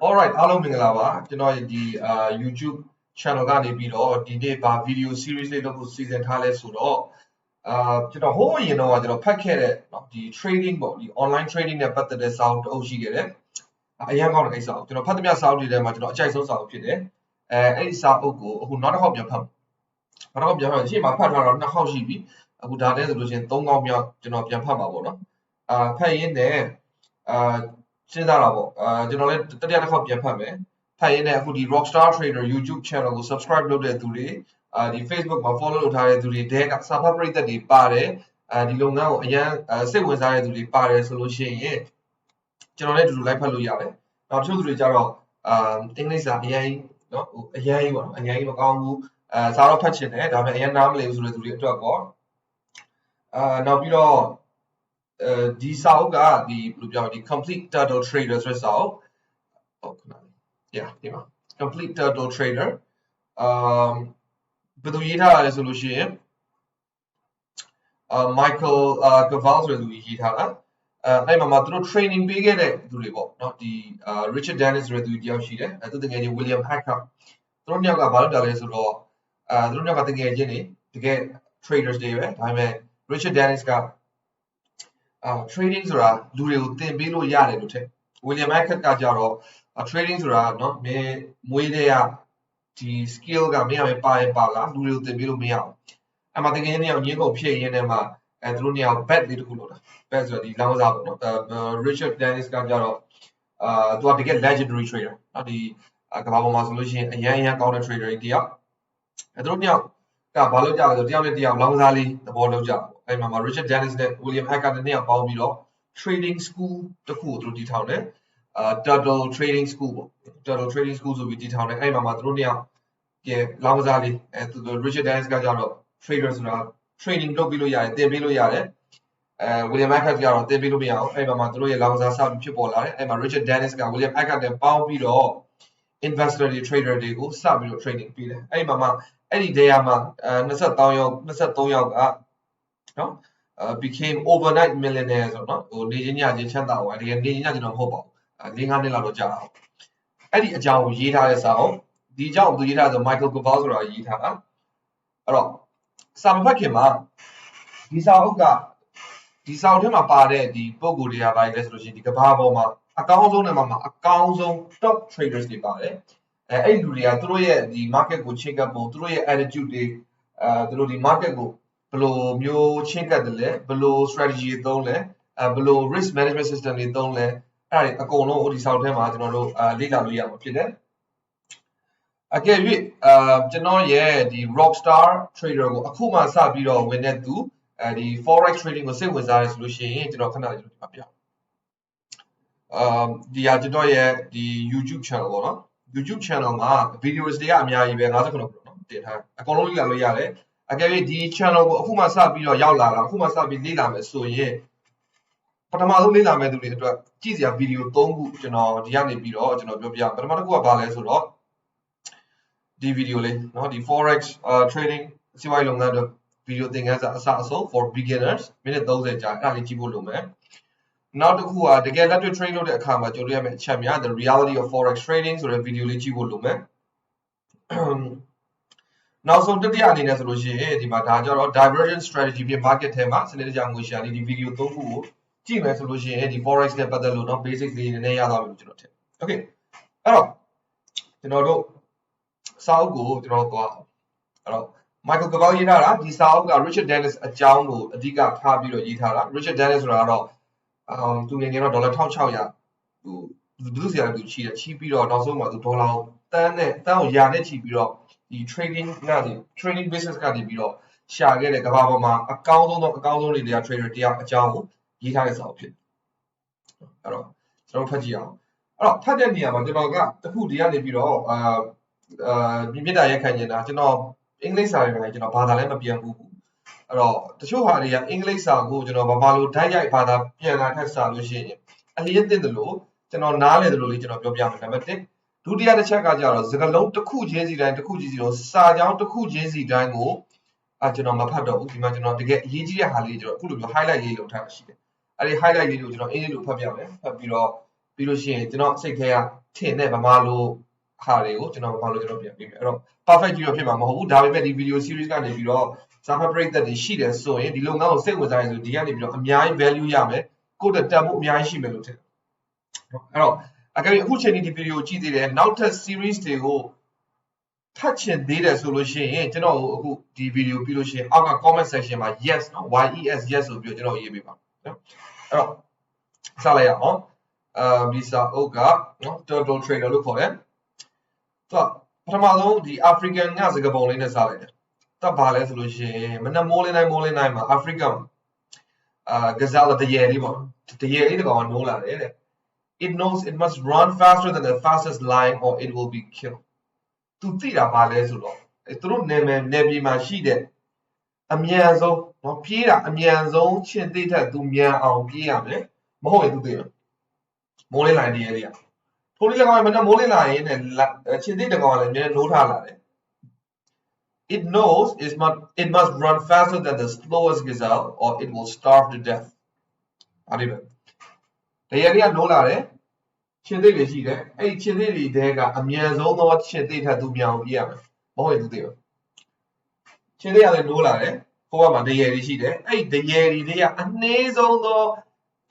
Alright အားလုံးမင်္ဂလာပါကျွန်တော်ဒီYouTube channel ကနေပြီးတော့ဒီနေ့ဗာ video series လေးလုပ်ဖို့စီစဉ်ထားလဲဆိုတော့ကျွန်တော်ဟိုးအရင်တော့ကျွန်တော်ဖတ်ခဲ့တဲ့เนาะဒီ trading ပေါ့ဒီ online trading နဲ့ပတ်သက်တဲ့စာအုပ်တစ်အုပ်ရှိခဲ့တယ်အရင်ကောင်းတဲ့ကိစ္စကိုကျွန်တော်ဖတ်သမျှစာအုပ်တွေထဲမှာကျွန်တော်အကြိုက်ဆုံးစာအုပ်ဖြစ်တယ်အဲ့ဒီစာအုပ်ကိုအခုနောက်တစ်ခေါက်ပြန်ဖတ်ရှေ့မှာဖတ်ထားတော့2ခေါက်ရှိပြီအခုဒါတည်းဆိုလို့ရှိရင်3ခေါက်မြောက်ကျွန်တော်ပြန်ဖတ်မှာပေါ့နော်ဖတ်ရင်းနဲ့စဉ်းစားတာပေါ့ကျွန်တော်လည်းတတိယတစ်ခေါက်ပြန်ဖတ်မယ်ဖတ်ရင်းနဲ့အခုဒီ Rockstar Trader YouTube channel ကို subscribe လုပ်တဲ့သူတွေဒီ Facebook မှာ follow လုပ်ထားတဲ့သူတွေတဲကစာဖတ်ပရိသတ်တွေပါတယ်ဒီလုပ်ငန်းကိုအရင်စိတ်ဝင်စားတဲ့သူတွေပါတယ်ဆိုလို့ရှိရင်ကျွန်တော်လည်းအတူတူလိုက်ဖတ်လို့ရတယ်နောက်တချို့သူတွေကြတော့အင်္ဂလိပ်စာအရင်เนาะအရင်ကြီးပေါ့နော်အရင်ကြီးမကောင်းဘူးစာတော့ဖတ်ချင်တယ်ဒါပေမဲ့အရင်နားမလည်ဘူးဆိုတဲ့သူတွေအတွက်ပေါ့နောက်ပြီးတော့ဒီစာအုပ်ကဒီဘယ်လိုပြောဒီ complete turtle trader ဆိုတဲ့စာအုပ်ဟုတ်ခဏလေး yeah ဒီမှာ complete turtle trader ဘယ်သူရေးထားတာလဲဆိုလို့ရှိရင်Michael Caval ဆိုတဲ့သူရေးထားတာအဲ့မှာသူတို့ training ပေးခဲ့တဲ့သူတွေပေါ့เนาะဒီ Richard Dennis ဆိုတဲ့သူတယောက်ရှိတယ်သူတကယ်ကြီး William Hacker သူတို့နှစ်ယောက်ကဘာလုပ်တာလဲဆိုတော့သူတို့နှစ်ယောက်ကတကယ်ချင်းနေတကယ် traders တွေပဲဒါပေမဲ့ Richard Dennis ကtrading ဆိုတာလူတွေကိုသင်ပေးလို့ရတယ်လို့ထင် William Hacker ကကြတော့ trading ဆိုတာเนาะမင်းမွေးတဲ့ကဒီ skill ကမင်းရပါရင်ပါလားလူတွေကိုသင်ပေးလို့မရအောင်အဲ့မှာတကယ်ချင်းနေအောင်ညင်းကုန်ဖြစ်ရင်းနဲ့မှသူတို့နေအောင် bet လေးတစ်ခုလုပ်တာ bet ဆိုတာဒီလောင်းစားပေါ့နော်Richard Dennis ကကြတော့သူကတကယ် legendary trader เนาะဒီကမ္ဘာပေါ်မှာဆိုလို့ရှိရင်အရန်ကောင်းတဲ့ trader တွေတယောက်သူတို့နှစ်ယောက်ကဘာလုပ်ကြလဲဆိုတယောက်နဲ့တယောက်လောင်းစားလေးသဘောလုပ်ကြပေါ့အဲ့မှာ Richard Dennis နဲ့ William Hacker နဲ့နှစ်ယောက်ပေါင်းပြီးတော့ trading school တစ်ခုကိုသူတို့တည်ထောင်တယ်Turtle Trading School ပေါ့ Turtle Trading School ဆိုပြီးတည်ထောင်တယ်အဲ့မှာသူတို့နှစ်ယောက်ကလောင်းစားလေးသူတို့ Richard Dennis ကကြတော့ trader ဆိုတာ training လုပ်ပြီးလို့ရတယ်သင်ပေးလို့ရတယ်William Hacker ကြတော့သင်ပေးလို့မရအောင်အဲ့မှာသူတို့ရဲ့လောင်းစားစပြီးဖြစ်ပေါ်လာတယ်အဲ့မှာ Richard Dennis က William Hacker နဲ့ပေါင်းပြီးတော့ investor တွေ trader တွေကိုစပြီးတော့ training ပေးတယ်အဲ့မှာအဲ့ဒီ day မှာ23ယောက်ကနော်became overnight millionaire ဆိုတော့ဟိုနေချင်းညချင်းချမ်းသာသွားတယ်တကယ်နေချင်းညချင်းတော့မဟုတ်ပါဘူး4-5နှစ်လောက်တော့ကြာအောင်အဲ့ဒီအကြောင်းကိုရေးထားတဲ့စာအုပ်ဒီအကြောင်းကိုသူရေးထားဆို Michael Caval ဆိုတာရေးထားတာအဲ့တော့စာမဖတ်ခင်မှာဒီစာအုပ်ထဲမှာပါတဲ့ဒီပုံကိုယ်တွေကဘာလဲဆိုလို့ရှိရင်ဒီကဘာပေါ်မှာအကောင်းဆုံးနဲ့မှာအကောင်းဆုံး top traders တွေပါတယ်အဲ့လူတွေကသူတို့ရဲ့ဒီ market ကိုချိန်ကပ်ဖို့သူတို့ရဲ့ attitude တွေသူတို့ဒီ market ကိုဘယ်လိုမျိုးချိန်ကပ်တယ်လဲဘယ်လို strategy တွေသုံးလဲဘယ်လို risk management system တွေသုံးလဲအဲ့ဒါတွေအကုန်လုံးဒီဆောက်ထဲမှာကျွန်တော်တို့လေ့လာလို့ရမှာဖြစ်တယ်အကယ်၍ကျွန်တော်ရဲ့ဒီ Rockstar Trader ကိုအခုမှစပြီးတော့ဝင်တဲ့သူဒီ forex trading ကိုစိတ်ဝင်စားတယ်ဆိုလို့ရှိရင်ကျွန်တော်ခဏလေးဒီမှာပြဒီဟာကျွန်တော်ရဲ့ဒီ YouTube channel ပေါ့နော် YouTube channel မှာ videos တွေကအများကြီးပဲ59ခုနော်တင်ထားအကုန်လုံးလေ့လာလို့ရတယ်အကယ်၍ဒီ channel ကိုအခုမှစပြီးတော့ရောက်လာတာအခုမှစပြီးလေ့လာမယ်ဆိုရင်ပထမဆုံးလေ့လာမယ့်သူတွေအတွက်ကြည့်စရာ video 3ခုကျွန်တော်ဒီကနေပြီးတော့ကျွန်တော်ပြောပြပထမတစ်ခုကဘာလဲဆိုတော့ဒီ video လေးเนาะဒီ forex trading စီးပွားရေးလုပ်ငန်းအတွက် video သင်ခန်းစာအစအဆုံး for beginners မိနစ်30ကြာအဲ့ဒါလေးကြည့်ဖို့လုပ်မယ်နောက်တစ်ခုကတကယ်လက်တွေ့ train လုပ်တဲ့အခါမှာကြိုတွေ့ရမယ့်အချက်များ the reality of forex trading ဆိုတဲ့ video လေးကြည့်ဖို့လုပ်မယ်နောက်ဆုံးတတိယအနေနဲ့ဆိုလို့ရှိရင်ဒီမှာဒါကြတော့ divergent strategy ပြင် market ထဲမှာစနစ်တကျငွေရှာလေးဒီ video 3ခုကိုကြည့်မယ်ဆိုလို့ရှိရင်ဒီ forex နဲ့ပတ်သက်လို့เนาะ basic လေးနည်းနည်းရသွားပြီလို့ကျွန်တော်ထင် okay အဲ့တော့ကျွန်တော်တို့စာအုပ်ကိုကျွန်တော်သွားအဲ့တော့ Michael Caval ရေးထားတာဒီစာအုပ်က Richard Dennis အကြောင်းကိုအဓိကထားပြီးတော့ရေးထားတာ Richard Dennis ဆိုတာကတော့သူငယ်ငယ်တော့ဒေါ်လာ1600သူစီရတယ်သူချီပြီးတော့နောက်ဆုံးမှာသူဒေါ်လာတန်းကိုရာနဲ့ချီပြီးတော့ဒီ trading business ကနေပြီးတော့ရှာခဲ့တဲ့ကမ္ဘာပေါ်မှာအကောင်းဆုံးတွေတွေက trader တယောက်အကြောင်းကိုရေးထားတဲ့စာအုပ်ဖြစ်အဲ့တော့ကျွန်တော်ဖတ်ကြည့်အောင်အဲ့တော့ဖတ်တဲ့နေရာမှာကျွန်တော်ကတခုဒီကနေပြီးတော့မြင့်တာရက်ခံနေတာကျွန်တော်အင်္ဂလိပ်စာတွေပဲကျွန်တော်ဘာသာလည်းမပြန်ဘူးအဲ့တော့တချို့ဟာတွေကအင်္ဂလိပ်စာကိုကျွန်တော်ဘာလို့ဓာတ်ရိုက်ဘာသာပြန်လာထက်စာလို့ရှိရင်အလျက်သိတယ်လို့ကျွန်တော်နားလေတယ်လို့လေးကျွန်တော်ပြောပြမယ်နံပါတ်1ဒုတိယတစ်ချက်ကကြတော့စကားလုံးတစ်ခုချင်းစီတိုင်းစာကြောင်းတစ်ခုချင်းစီတိုင်းကိုကျွန်တော်မဖတ်တော့ဘူးဒီမှာကျွန်တော်တကယ်အရေးကြီးတဲ့ဟာလေးကျွန်တော်အခုလိုမျိုး highlight လေးလုပ်ထားတာရှိတယ်အဲ့ဒီ highlight လေးကိုကျွန်တော်အင်္ဂလိပ်လိုဖတ်ပြမယ်ဖတ်ပြီးတော့ ပြီးလို့ရှိရင်ကျွန်တော်စိတ်ထဲကထင်တဲ့ဗမာလိုဟာတွေကိုကျွန်တော်ဗမာလိုကျွန်တော်ပြန်ပေးမယ်အဲ့တော့ perfect ကြီးတော့ဖြစ်မှာမဟုတ်ဘူးဒါပေမဲ့ဒီ video series ကနေပြီးတော့စာဖတ်ပရိသတ်တွေရှိတယ်ဆိုရင်ဒီလုပ်ငန်းကိုစိတ်ဝင်စားရင်ဆိုဒီကနေပြီးတော့အများကြီး value ရမယ်ကိုယ့်တက်တက်မှုအများကြီးရှိမယ်လို့ထင်တယ်အဲ့တော့အခုချိန်ဒီ video ကိုကြည့်သေးတယ်နောက်ထပ် series တွေကိုထပ်ချင်သေးတယ်ဆိုလို့ရှိရင်ကျွန်တော်အခုဒီ video ပြီးလို့ရှိရင်အောက်က comment section မှာ yes နော် yes yes ဆိုပြီးတော့ကျွန်တော်ရေးပေးပါနော်အဲ့တော့စလိုက်ရအောင်ဒီစာအုပ်ကနော် turtle trader လို့ခေါ်တယ်သူကပထမဆုံးဒီ African ကစကားပုံလေးနဲ့စလိုက်တယ်တပ်ပါလဲဆိုလို့ရှိရင်မနက်မိုးလင်းတိုင်းမှာ African ကစားတဲ့ရေလေးပေါ့တရေလေးတကောင်နိုးလာတယ်တဲ့ it knows it must run faster than the fastest lion or it will be killed သူသိတာပါလဲဆိုတော့သူတို့နယ်ပြည်မှာရှိတဲ့အမြန်ဆုံးနော်ပြေးတာအမြန်ဆုံးချင်းသိထက်သူမြန်အောင်ပြေးရမယ်မဟုတ်ရင်သူသိတယ်မိုးလင်းလိုင်းတရေလေးอ่ะထိုးလေးကောင်မနက်မိုးလင်းလာရင်နဲ့ချင်းသိတကောင်ကလည်းနည်းနည်းနိုးထားလာတယ်It knows it must run faster than the slowest gazelle or it will starve to death. အဲ့ဒီပဲတရေလေးကနိုးလာတယ်ချင်းသိတွေရှိတယ်အဲ့ဒီချင်းသိတွေတဲကအမြန်ဆုံးသောချင်းသိထက်သူမြန်အောင်ပြေးရမယ်မဟုတ်ရင်သူသိတယ်ချင်းသိကလည်းနိုးလာတယ်ဟိုဘက်မှာတရေတွေရှိတယ်အဲ့ဒီတရေတွေကအနည်းဆုံးသော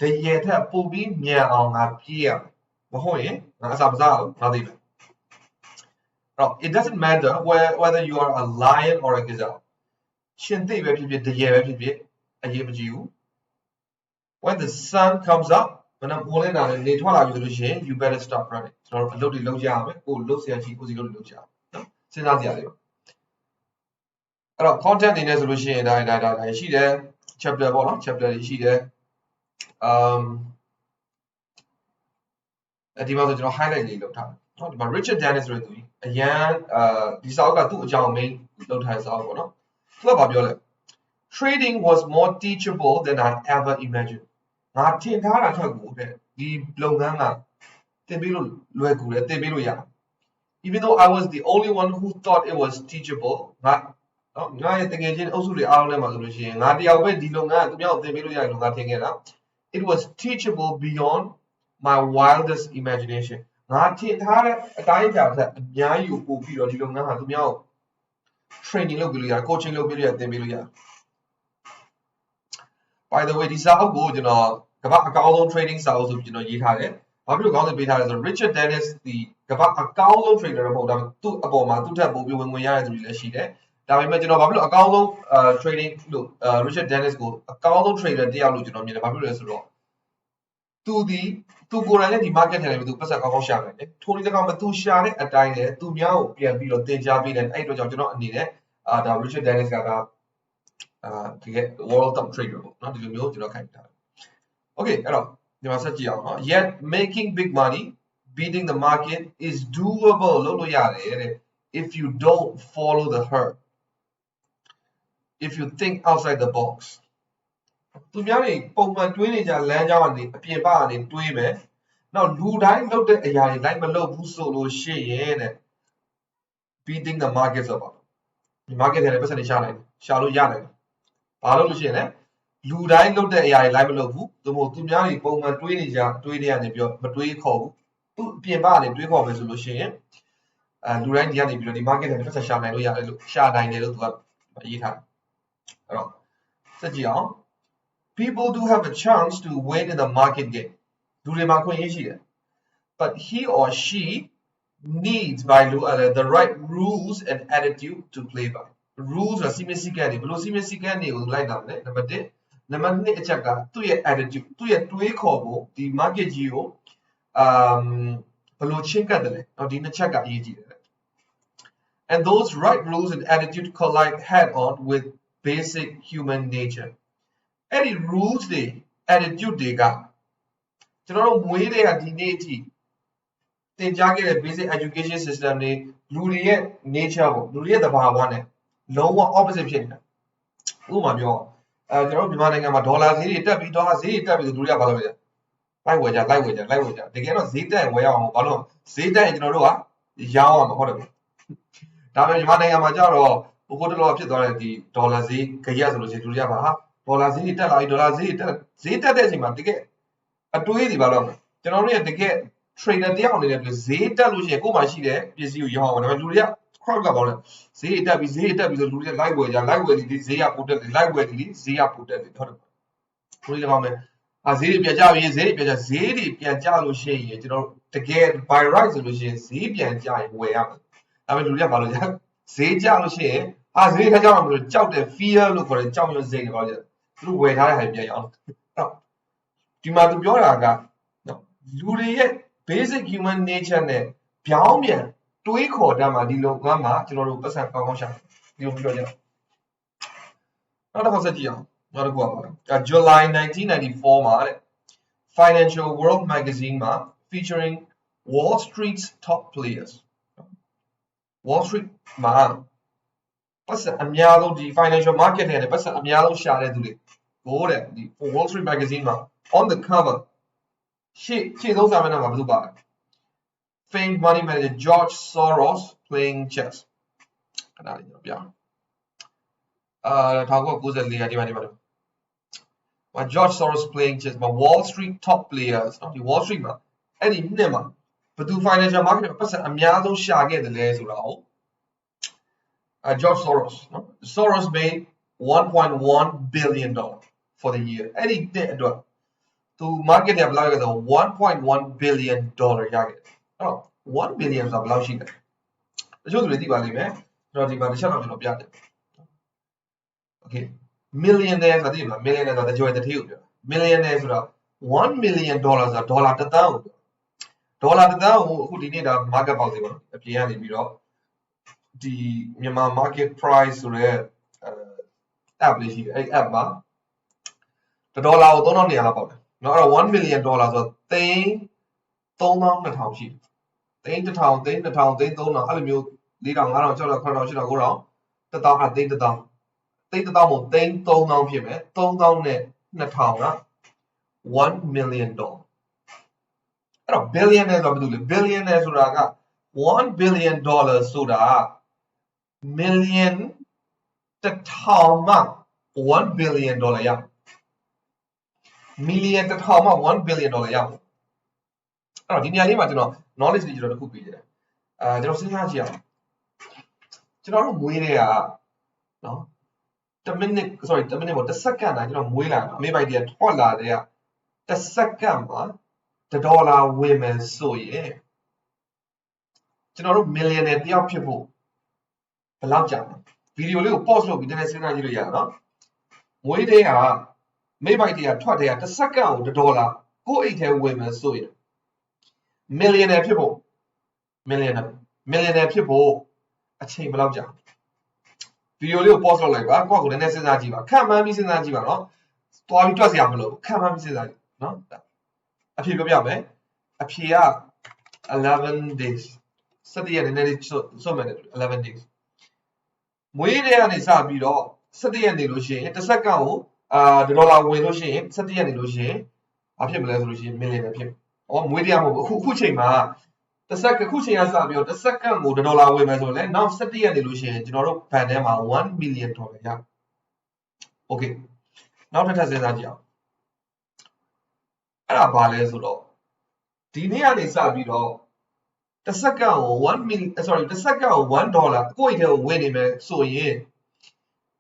တရေထက်ပိုပြီးမြန်အောင်ငါပြေးရမယ်မဟုတ်ရင်ငါအစာမစားဘူးငါသိတယ်it doesn't matter whether you are a lion or a gazelle ရှင်သိပဲဖြစ်ဖြစ်တရေပဲဖြစ်ဖြစ်အရေးမကြီးဘူး when the sun comes up မနက်မိုးလင်းတာလည်းနေထွက်လာပြီဆိုလို့ရှိရင် you better stop running ကျွန်တော်တို့အလုပ်တွေလုပ်ကြရမယ်ကိုလုပ်စရာရှိကိုစီလုပ်လုပ်ကြရအောင်နော်စဉ်းစားစရာလေးပါအဲ့တော့ content တွေနဲ့ဆိုလို့ရှိရင်ဒါရှိတယ် chapter ပေါ့နော် chapter တွေရှိတယ်ဒီမှာဆိုကျွန်တော် highlight လေးလုပ်ထားတယ်နော်ဒီမှာ Richard Dennis ဆိုတဲ့သူကြီးအရန်ဒီစာအုပ်ကသူ့အကြောင်း main လုပ်ထားတဲ့စာအုပ်ပေါ့နော်သူကဘာပြောလဲ trading was more teachable than I ever imagined ငါထင်ထားတာထွက်ကိုတဲ့ဒီလုပ်ငန်းကသင်ပေးလို့လွယ်ကူတယ်သင်ပေးလို့ရတယ် even though I was the only one who thought it was teachable ငါရဲ့တကယ်ချင်းအုပ်စုတွေအားလုံးထဲမှာဆိုလို့ရှိရင်ငါတယောက်ပဲဒီလုပ်ငန်းကသူများကိုသင်ပေးလို့ရတယ်လို့ငါထင်ခဲ့တာ it was teachable beyond my wildest imagination ငါထင်ထားတဲ့အတိုင်းအတာထက်အများကြီးကိုပို့ပြီးတော့ဒီလုပ်ငန်းဟာသူများကို training လုပ်ပေးလို့ရတယ် coaching လုပ်ပေးလို့ရတယ်သင်ပေးလို့ရတယ် by the way ဒီစာအုပ်ကိုကျွန်တော်ကမ္ဘာအကောင်းဆုံး trading စာအုပ်ဆိုပြီးကျွန်တော်ရေးထားတယ်ဘာဖြစ်လို့ကောင်းတယ်ပေးထားလဲဆိုတော့ Richard Dennis ဒီကမ္ဘာအကောင်းဆုံး trader မဟုတ်ဒါပေမဲ့သူ့အပေါ်မှာသူ့ထက်ပိုပြီးဝင်ရတဲ့သူတွေလည်းရှိတယ်ဒါပေမဲ့ကျွန်တော်ဘာဖြစ်လို့အကောင်းဆုံး trading လို့ Richard Dennis ကိုအကောင်းဆုံး trader တယောက်လို့ကျွန်တော်မြင်တယ်ဘာဖြစ်လို့လဲဆိုတော့သူကိုယ်တိုင်လည်းဒီ market ထဲမှာသူပတ်စံကောင်းကောင်းရှာနိုင်တယ်ထိုနည်း၎င်းမသူရှာတဲ့အတိုင်းလည်းသူများကိုပြန်ပြီးတော့သင်ကြားပေးတယ်အဲ့အတွက်ကြောင့်ကျွန်တော်အနေနဲ့ဒါ Richard Dennis ကဒီက world top trader ပေါ့နော်ဒီလိုမျိုးကျွန်တော်ခိုင်းထားတယ် okay အဲ့တော့ဒီမှာဆက်ကြည့်အောင်နော် yet making big money beating the market is doable လို့လို့ရတယ်တဲ့ if you don't follow the herd if you think outside the box သူများတွေပုံမှန်တွေးနေကြလမ်းကြောင်းကနေအပြင်ဘက်ကနေတွေးမယ်နောက်လူတိုင်းလုပ်တဲ့အရာတွေလိုက်မလုပ်ဘူးဆိုလို့ရှိရင်တဲ့ beating the market ဆိုတော့ဒီ market ထဲလည်းပတ်စံနေရှာနိုင်တယ်ရှာလို့ရနိုင်တယ်ဘာလို့လို့ရှိရင်လဲလူတိုင်းလုပ်တဲ့အရာတွေလိုက်မလုပ်ဘူးသူမို့သူများတွေပုံမှန်တွေးနေကြတွေးနေရတယ်ပြောမတွေးခေါ်ဘူးသူအပြင်ဘက်ကနေတွေးခေါ်မယ်ဆိုလို့ရှိရင်လူတိုင်းဒီကနေပြီးတော့ဒီ market ထဲပတ်စံရှာနိုင်လို့ရတယ်လို့ရှာနိုင်တယ်လို့သူကရေးထားတယ်အဲ့တော့စကြည့်အောင်People do have a chance to win in the market game. လူတွေမှာခွင့်ရရှိတယ် But he or she needs by the right rules and attitude to play by. Rules ဆိုတာစီမင်းစည်းကမ်းတွေဘယ်လိုစီမင်းစည်းကမ်းတွေကိုလိုက်တာမလဲနံပါတ်1နံပါတ်2အချက်ကသူ့ရဲ့ attitude သူ့ရဲ့တွေးခေါ်ဖို့ဒီ market ကြီးကိုဘယ်လိုချင်းကပ်တယ်လဲเนาะဒီနှစ်ချက်ကအရေးကြီးတယ် And those right rules and attitude collide head on with basic human nature. အဲ့ဒီ rules တွေ attitude တွေကကျွန်တော်တို့မွေးတဲ့ကဒီနေ့အထိသင်ကြားခဲ့တဲ့ basic education system တွေလူတွေရဲ့ nature ပေါ့လူတွေရဲ့သဘာဝနဲ့လုံးဝ opposite ဖြစ်နေတာဥပမာပြောကျွန်တော်တို့မြန်မာနိုင်ငံမှာဒေါ်လာဈေးတွေတက်ပြီးဒေါ်လာဈေးတွေတက်ပြီးဆိုလူတွေကဘာလုပ်လဲလိုက်ဝယ်ကြတကယ်တော့ဈေးတက်ဝယ်ရအောင်ဘာလို့ဈေးတက်ရင်ကျွန်တော်တို့ကရောင်းရမှာဟုတ်တယ်ဒါပေမဲ့မြန်မာနိုင်ငံမှာကျတော့ဘိုးဘိုးတော်ဖြစ်သွားတဲ့ဒီဒေါ်လာဈေးကြရက်ဆိုလို့ရှိရင်လူတွေကပါဟာဒေါ်လာဈေးတက်လာပြီဒေါ်လာဈေးတက်တဲ့အချိန်မှာတကယ်အတွေးတွေဘာလို့တ ကျွန်တော်တို့ရဲ့တကယ် trader တယောက်အနေနဲ့ဈေးတက်လို့ရှိရင်ကိုယ်မှရှိတဲ့ပစ္စည်းကိုရောင်းအောင်ဒါပေမဲ့လူတွေက crowd ကပေါ့လေဈေးတက်ပြီးဆိုလူတွေ live ဝယ်ကြ live ဝယ်ဒီဈေးကပိုတက်တယ် live ဝယ်ဒီဈေးကပိုတက်တယ်ဟုတ်တယ်ဘယ်လိုကောင်းလဲဈေးတွေပြန်ကြပြီးဈေးတွေပြန်ကြလို့ရှိရင်ကျွန်တော်တကယ် buy right ဆိုလို့ရှိရင်ဈေးပြန်ကြရင်ဝယ်ရမယ်ဒါပေမဲ့လူတွေကဘာလို့လဲဈေးကြလို့ရှိရင်ဈေးခါကြမှာမလို့ကြောက်တယ် fear လို့ခေါ်တယ်ကြောက်ရွံ့စိတ်တွေပေါ့လေသူတို့ဝယ်ထားတဲ့ဟာပြန်ရအောင်ဒီမှာသူပြောတာကနော်လူတွေရဲ့ basic human nature နဲ့ပြောင်းပြန်တွေးခေါ်တတ်မှာဒီလိုကမှကျွန်တော်တို့ပတ်စံကောင်းရှာဒီလိုပြောကြနောက်တစ်ခါဆက်ကြည့်အောင်နောက်တစ်ခုပါပါ July 1994 မှာတဲ့ Financial World Magazine မှာ featuring Wall Street's top players Wall Street မှာပတ်စံအများဆုံးဒီ financial market နဲ့ပတ်စံအများဆုံးရှာတဲ့သူတွေကိုတဲ့ဒီ Wall Street Magazine မှာ on the cover ရှေ့သုံးစာမျက်နှာမှာဘယ်သူပါလဲ famed money manager George Soros playing chess ခဏလေးကျွန်တော်ပြအောင်1994ရာဒီမှာGeorge Soros playing chess မှာ Wall Street top players နော်ဒီ Wall Street မှာအဲ့ဒီနှစ်မှာဘယ်သူ financial market မှာပတ်စံအများဆုံးရှာခဲ့တယ်လဲဆိုတာကိုGeorge Sorosနော် Soros made 1.1 billion dollar for the year အဲ့ဒီတဲ့အတွက်သူ market ကဘယ်လောက်ရခဲ့လဲ1.1 billion dollar ရခဲ့တယ်အဲ့တော့1 billion ဆိုတာဘယ်လောက်ရှိလဲတချို့သူတွေသိပါလိမ့်မယ်ကျွန်တော်ဒီမှာတစ်ချက်တော့ကျွန်တော်ပြတယ် okay millionaire ဆိုတာသိမလား millionaire ဆိုတာကြွယ်တစ်ထည့်ကိုပြော millionaire ဆိုတာ1 million dollar ဆိုတာဒေါ်လာ1000ကိုဒေါ်လာ1000ကိုအခုဒီနေ့ဒါ market ပေါက်စီပါအပြင်ကနေပြီးတော့ဒီမြန်မာ market price ဆိုတဲ့app လေးရှိတယ်အဲ့ app မှာဒေါ်လာကို3200လောက်ပေါက်တယ်နော်အဲ့တော့1 million dollar ဆိုတော့သိန်း3200ရှိတယ်သိန်း1000သိန်း2000သိန်း3000အဲ့လိုမျိုး4000 5000 6000 9000 8000 9000 1000အဲ့သိန်း1000သိန်း1000မို့သိန်း3000ဖြစ်မယ်3000နဲ့2000က1 million dollar အဲ့တော့ billionaire ဆိုတာဘာလို့လဲ billionaire ဆိုတာက1 billion dollar ဆိုတာ million 1000မှ 1 billion dollar ရ million 1000မှ 1 billion dollar ရအဲ့တော့ဒီနေရာလေးမှာကျွန်တော် knowledge တွေကျွန်တော်တစ်ခုပေးတယ်ကျွန်တော်စဉ်းစားကြည့်အောင်ကျွန်တော်တို့မွေးတဲ့ကနော်1 minute ပေါ့1 second တိုင်းကျွန်တော်မွေးလာအမေပိုက်တည်းထွက်လာတဲ့က1 second မှာ$1ဝင်မယ်ဆိုရင်ကျွန်တော်တို့ millionaire တယောက်ဖြစ်ဖို့ဘယ်လောက်ကြာလဲဗီဒီယိုလေးကို pause လုပ်ပြီးတကယ်စဉ်းစားကြည့်လို့ရတာနော်မွေးတဲ့ကမိပိုက်တည်းထွက်တဲ့က1 second ကို$ကိုယ့်အိတ်ထဲဝင်မယ်ဆိုရင် millionaire ဖြစ်ဖို့ millionaire ဖြစ်ဖို့အချိန်ဘယ်လောက်ကြာဗီဒီယိုလေးကို pause လုပ်လိုက်ပါကိုယ့်ကိုနည်းနည်းစဉ်းစားကြည့်ပါခံမှန်းပြီးစဉ်းစားကြည့်ပါနော်တွားပြီးတွက်စရာမလိုခံမှန်းပြီးစဉ်းစားကြည့်နော်အဖြေပြောပြမယ်အဖြေက11 days 17ရက်နည်းနည်းလေးစွတ်မယ်11 days မွေးတဲ့ကနေစပြီးတော့17ရက်နေလို့ရှိရင်1 second ကို$ဝင်လို့ရှိရင်17ရက်နေလို့ရှိရင်ဘာဖြစ်မလဲဆိုလို့ရှိရင် millionaire ဖြစ်မွေးတဲ့မဟုတ်ဘူးအခုချိန်မှာခုချိန်ကစပြီးတော့1 second ကို$ဝင်မယ်ဆိုရင်လည်းနောက်17ရက်နေလို့ရှိရင်ကျွန်တော်တို့ဘဏ်ထဲမှာ$1 million ရ okay နောက်ထပ်စဉ်းစားကြည့်အောင်အဲ့ဒါဘာလဲဆိုတော့ဒီနေ့ကနေစပြီးတော့1 second ကို1 second ကို$1ကိုယ့်အိတ်ထဲကိုဝင်နေမယ်ဆိုရင်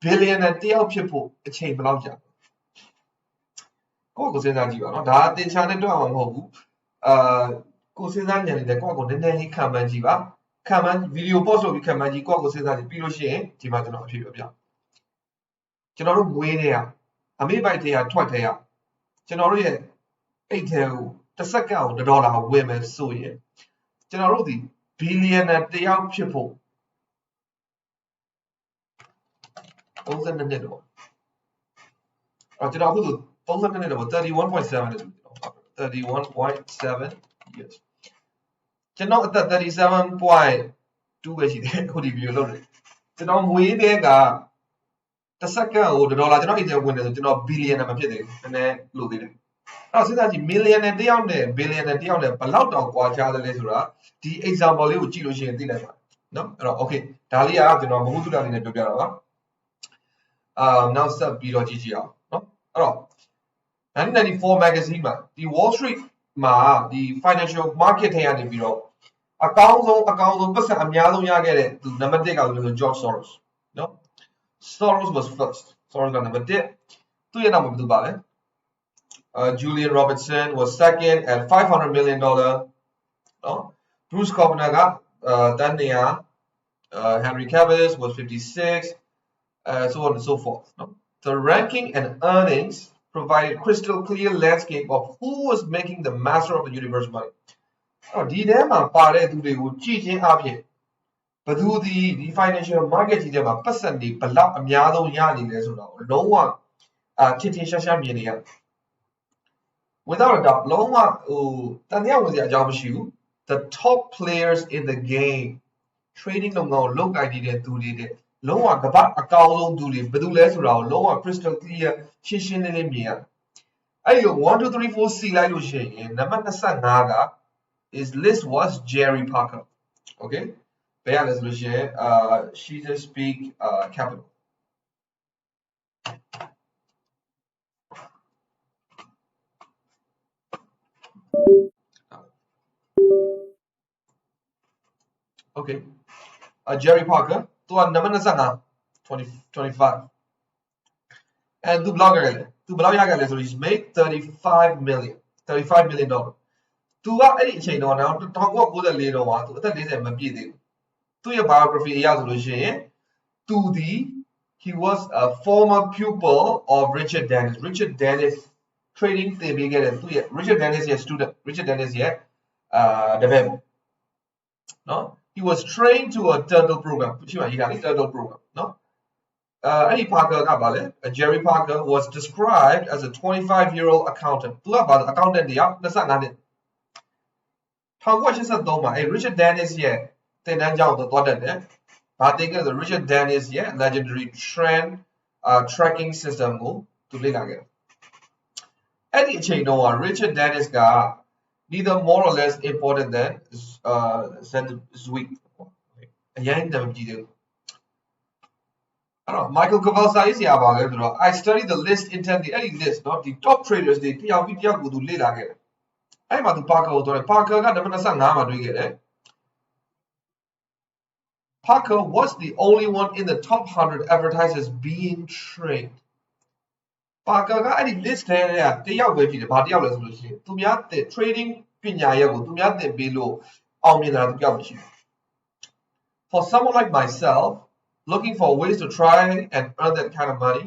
billionaire တယောက်ဖြစ်ဖို့အချိန်ဘယ်လောက်ကြာကိုစဉ်းစားကြည့်ပါနော်ဒါအတင်ချာနဲ့တွက်အောင်မဟုတ်ဘူးကိုစဉ်းစားဉာဏ်နဲ့ကိုနည်းနည်းလေးခံမှန်းကြည့်ပါခံမှန်းဗီဒီယို pause လုပ်ပြီးခံမှန်းကြည့်ကိုစဉ်းစားကြည့်ပြီးလို့ရှိရင်ဒီမှာကျွန်တော်အဖြေပြောပြကျွန်တော်တို့မွေးတဲ့အမေပိုက်ထဲကထွက်ထဲကကျွန်တော်တို့ရဲ့အိတ်ထဲကို1 second ကို$ဝင်မယ်ဆိုရင်ကျွန်တော်တို့ဒီ billionaire တယောက်ဖြစ်ဖို့32နှစ်တော့ကျွန်တော်အခုဆို32နှစ်တော့31.7နဲ့31.7 years ကျွန်တော်အသက်37.2ပဲရှိတယ်အခုဒီဗီဒီယိုလုပ်တယ်ကျွန်တော်မွေးတဲ့က1 second ကို$ကျွန်တော်အိတ်ထဲဝင်တယ်ဆိုကျွန်တော် billionaire မဖြစ်သေးဘူးနည်းနည်းလို့သေးတယ်အဲ့တော့စဉ်းစားကြည့် millionaire တယောက်နဲ့ billionaire တယောက်နဲ့ဘယ်လောက်တောင်ကွာခြားသလဲဆိုတာဒီ example လေးကိုကြည့်လို့ရှိရင်သိနိုင်ပါတယ်နော်အဲ့တော့ okay ဒါလေးကကျွန်တော်မဟုတ်တူတာလေးနဲ့ပြောပြတာပါနောက်ဆက်ပြီးတော့ကြည့်ကြည့်အောင်နော်အဲ့တော့1994 magazine မှာဒီ Wall Street မှာဒီ financial market ထဲကနေပြီးတော့အကောင်းဆုံးပတ်စံအများဆုံးရခဲ့တဲ့သူနံပါတ်1ကဆိုလို့ George Soros နော် Soros was first Soros ကနံပါတ်1သူ့ရဲ့နောက်မှာဘယ်သူပါလဲJulian Robertson was second at $500 million နော် Bruce Kavanagh ကတန်းနေရHenry Cavill was 56 so on and so forth no? The ranking and earnings provided crystal clear landscape of who was making the master of the universe money ဒီထဲမှာပါတဲ့သူတွေကိုကြည့်ချင်းအပြင်ဘယ်သူဒီ financial market ကြီးထဲမှာပတ်စံတွေဘလောက်အများဆုံးရနေလဲဆိုတာကိုလုံးဝထင်ထင်ရှားရှားမြင်နေရတယ် without a doubt လုံးဝတန်တရားဝင်စရာအကြောင်းမရှိဘူး the top players in the game trading လုပ်ငန်းကိုလုပ်ကိုင်နေတဲ့သူတွေတဲ့လုံးဝကမ္ဘာအကောင်းဆုံးသူတွေဘယ်သူလဲဆိုတာကိုလုံးဝ crystal clear ရှင်းရှင်းလင်းလင်းမြင်ရတယ်အဲ့လို1 2 3 4 စီလိုက်လို့ရှိရင်နံပါတ်25က his list was Jerry Parker okay ဘယ်ရလဲဆိုလို့ရှိရင်Caesar Speak Capital okay Jerry Parker သူကနံပါတ်25 25 and သူဘလောက်ရခဲ့လဲသူဘလောက်ရခဲ့လဲဆိုလို့ he's made $35 million သူကအဲ့ဒီအချိန်တော့1994တုန်းကသူအသက်40မပြည့်သေးဘူးသူရဲ့ biography အရဆိုလို့ရှိရင်သူဒီ he was a former pupil of Richard Dennis trading သင်ပေးခဲ့တဲ့သူရဲ့ Richard Dennis ရဲ့ student Richard Dennis ရဲ့တပည့်ပေါ့နော် he was trained to a turtle program ရှိမှရေးတာလေ turtle program နော်အဲ့ဒီ Parker ကပါလေ Jerry Parker was described as a 25-year-old accountant သူကပါ accountant တယောက်25နှစ်1983မှာအဲ့ Richard Dennis ရဲ့သင်တန်းကျောင်းကိုသွားတက်တယ်ဘာသင်ခဲ့လဲဆို Richard Dennis ရဲ့ legendary trend tracking system ကိုသူလေ့လာခဲ့တယ်အဲ့ဒီအချိန်တုန်းက Richard Dennis က neither more or less important than Zwick အရင်တည်းမကြည့်သေးဘူးအဲ့တော့ Michael Cavill စာရေးဆရာပါလဲဆိုတော့ I studied the list intently အဲ့ဒီ list เนาะဒီ top traders တွေတယောက်ပြီးတယောက်ကိုသူလေ့လာခဲ့တယ်အဲ့မှာသူ Parker ကိုတော့ Parker ကနံပါတ်25မှာတွေ့ခဲ့တယ် Parker was the only one in the top 100 advertisers being trained Parker ကအဲ့ဒီ list ထဲကတယောက်ပဲဖြစ်တယ်ဘာတယောက်လဲဆိုလို့ရှိရင်သူများတဲ့ trading ပညာရပ်ကိုသူများသင်ပေးလို့အောင်မြင်တာသူတယောက်မရှိဘူး For someone like myself looking for ways to try and earn that kind of money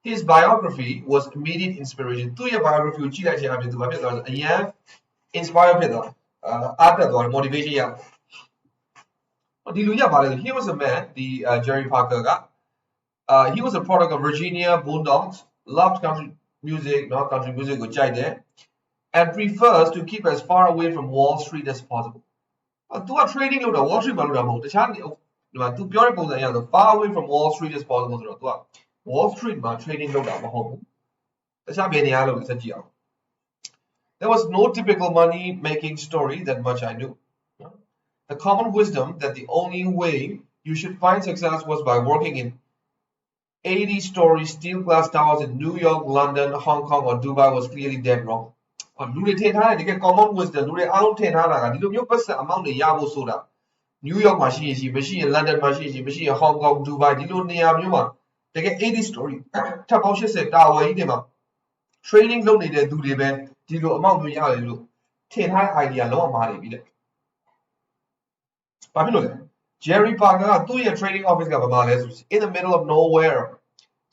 his biography was immediate inspiration သူရဲ့ biography ကိုကြည့်လိုက်ခြင်းအပြင်သူဘာဖြစ်သွားလဲအရင် inspire ဖြစ်သွားအားတက်သွား motivation ရဒီလူရပါလေ he was a man the Jerry Parker ကhe was a product of Virginia Bulldogs loved country music เนาะ country music ကိုကြိုက်တယ် and prefers to keep as far away from Wall Street as possible သူက trading လုပ်တာ Wall Street မှာလုပ်တာမဟုတ်တခြားဒီမှာသူပြောတဲ့ပုံစံအရဆို far away from Wall Street as possible ဆိုတော့သူက Wall Street မှာ trading လုပ်တာမဟုတ်ဘူးတခြားဘယ်နေရာလုပ်လဲစကြည့်အောင် There was no typical money making story that much I knew the common wisdom that the only way you should find success was by working in 80-story steel glass towers in New York, London, Hong Kong or Dubai was clearly dead wrong လူတွေထင်ထားတယ်တကယ် common wisdom လူတွေအားလုံးထင်ထားတာကဒီလိုမျိုးပတ်စံ amount တွေရဖို့ဆိုတာ New York မှာရှိရင်ရှိမရှိရင် London မှာရှိရင်မရှိရင် Hong Kong, Dubai ဒီလိုနေရာမျိုးမှာတကယ် 80 story ထပ်ပေါင်း80 tower ကြီးတွေမှာ trading လုပ်နေတဲ့သူတွေပဲဒီလို amount မျိုးရတယ်လို့ထင်ထားတဲ့ idea လုံးဝမှားနေပြီတဲ့ဘာဖြစ်လို့လဲ Jerry Parker ကသူ့ရဲ့ trading office ကဘာမှလဲဆို in the middle of nowhere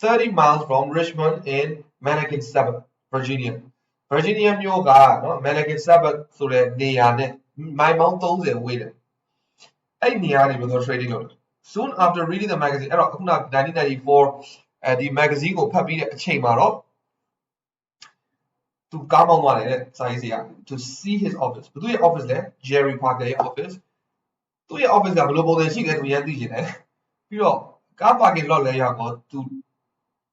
30 miles from Richmond in Mannequin Sabbath Virginia မြို့ကနော် Mannequin Sabbath ဆိုတဲ့နေရာနဲ့မိုင်ပေါင်း30ဝေးတယ်အဲ့နေရာတွေမှာ trading လုပ်တယ် soon after reading the magazine အဲ့တော့ခုန1994ဒီ magazine ကိုဖတ်ပြီးတဲ့အချိန်မှာတော့သူကားမောင်းသွားတယ်တဲ့စာရေးဆရာ to see his office ဘယ်သူရဲ့ office လဲ Jerry Parker ရဲ့ office သူ့ရဲ့ office ကဘယ်လိုပုံစံရှိလဲသူရမ်းသိချင်တယ်ပြီးတော့ကား parking lot လဲရောက်တော့သူ